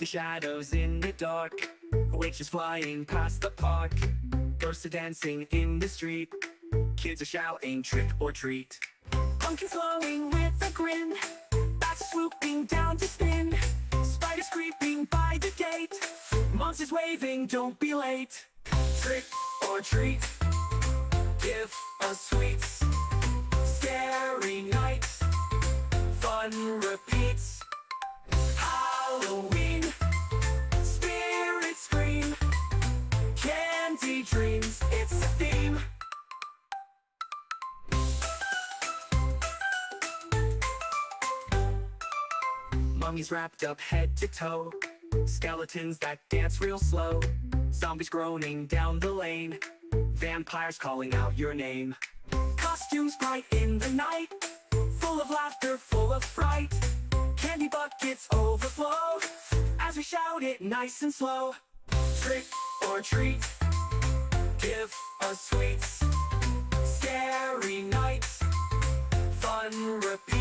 the shadows in the dark, witches flying past the park, ghosts are dancing in the street, kids are shouting trick or treat. Pumpkins glowing with a grin, bats swooping down to spin, spiders creeping by the gate, monsters waving, don't be late. Trick or treat, give us sweets, scary night, fun repeats. Halloween, spirits scream, candy dreams, it's a theme. Mummies wrapped up head to toe, skeletons that dance real slow, zombies groaning down the lane, vampires calling out your name. Costumes bright in the night, full of laughter, full of fright, candy buckets overflow as we shout it nice and slow. Trick or treat, give us sweets, scary nights, fun repeat.